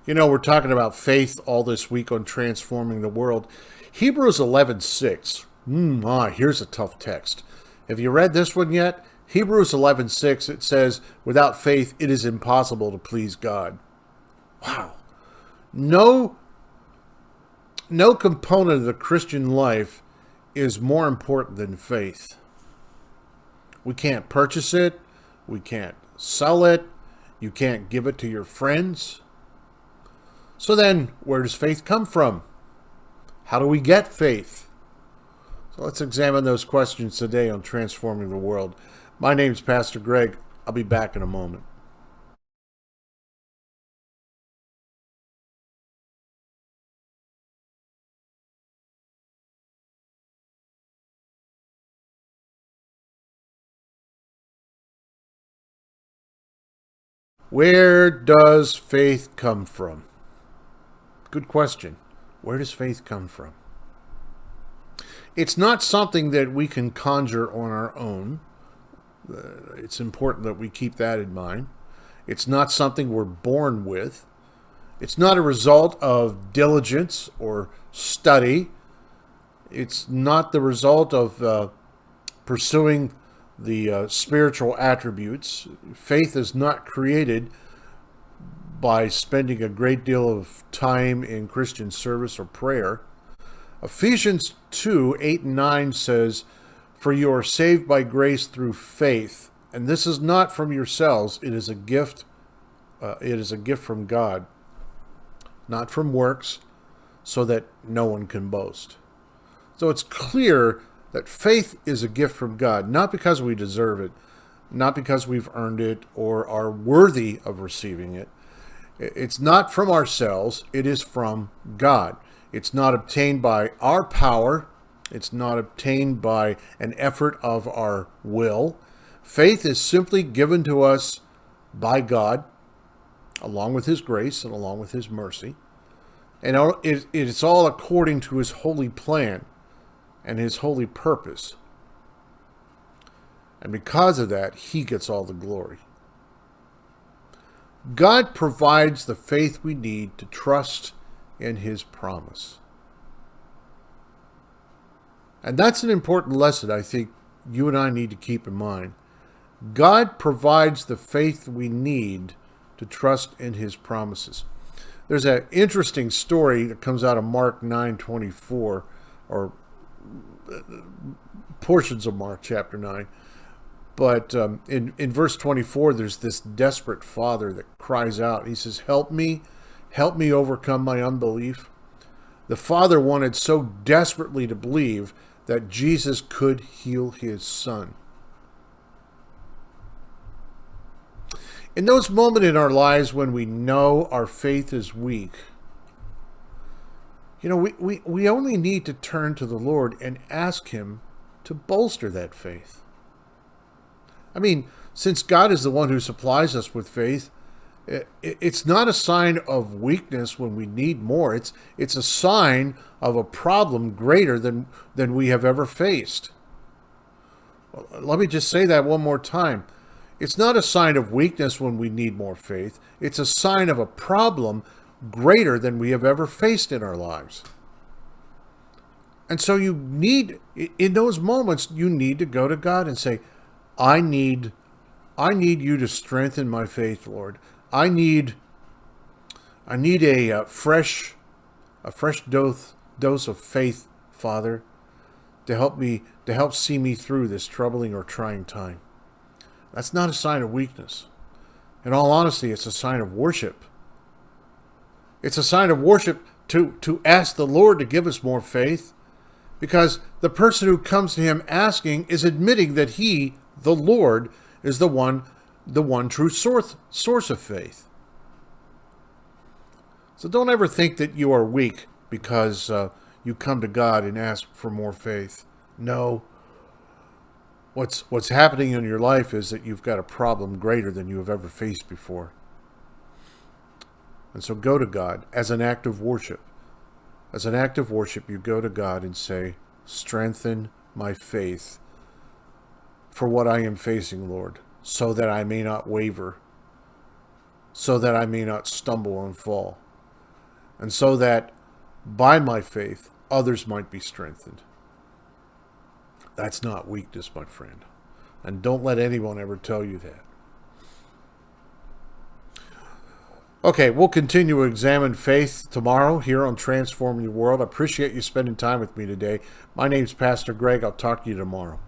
You know, we're talking about faith all this week on transforming the world. Hebrews 11:6. Here's a tough text. Have you read this one yet? Hebrews 11:6, it says, without faith, it is impossible to please God. Wow. No component of the Christian life is more important than faith. We can't purchase it. We can't sell it. You can't give it to your friends. So then, where does faith come from? How do we get faith? So let's examine those questions today on Transforming the World. My name's Pastor Greg. I'll be back in a moment. Where does faith come from? Good question. Where does faith come from? It's not something that we can conjure on our own. It's important that we keep that in mind. It's not something we're born with. It's not a result of diligence or study. It's not the result of pursuing the spiritual attributes. Faith is not created by spending a great deal of time in Christian service or prayer. Ephesians 2:8-9 says, "For you are saved by grace through faith, and this is not from yourselves, it is a gift. It is a gift from God, not from works, so that no one can boast." So it's clear that faith is a gift from God, not because we deserve it, not because we've earned it or are worthy of receiving it. It's not from ourselves, it is from God. It's not obtained by our power. It's not obtained by an effort of our will. Faith is simply given to us by God, along with His grace and along with His mercy. And it's all according to His holy plan and His holy purpose. And because of that, He gets all the glory. God provides the faith we need to trust in His promise. And that's an important lesson I think you and I need to keep in mind. God provides the faith we need to trust in His promises. There's an interesting story that comes out of Mark 9:24, or portions of Mark chapter 9. But in verse 24, there's this desperate father that cries out. He says, help me overcome my unbelief. The father wanted so desperately to believe that Jesus could heal his son. In those moments in our lives when we know our faith is weak, you know, we only need to turn to the Lord and ask Him to bolster that faith. I mean, since God is the one who supplies us with faith, it's not a sign of weakness when we need more. It's a sign of a problem greater than we have ever faced. Let me just say that one more time. It's not a sign of weakness when we need more faith. It's a sign of a problem greater than we have ever faced in our lives. And so you need, in those moments, you need to go to God and say, I need you to strengthen my faith, Lord. I need a fresh dose of faith, Father, to help see me through this troubling or trying time. That's not a sign of weakness. In all honesty, it's a sign of worship. It's a sign of worship to ask the Lord to give us more faith, because the person who comes to Him asking is admitting that He, the Lord, is the one true source of faith. So don't ever think that you are weak because you come to God and ask for more faith. No. What's happening in your life is that you've got a problem greater than you have ever faced before. And so go to God as an act of worship. As an act of worship, you go to God and say, strengthen my faith for what I am facing, Lord, so that I may not waver, so that I may not stumble and fall. and so that by my faith others might be strengthened. That's not weakness, my friend. And don't let anyone ever tell you that. Okay, we'll continue to examine faith tomorrow here on Transforming Your World. I appreciate you spending time with me today. My name's Pastor Greg. I'll talk to you tomorrow.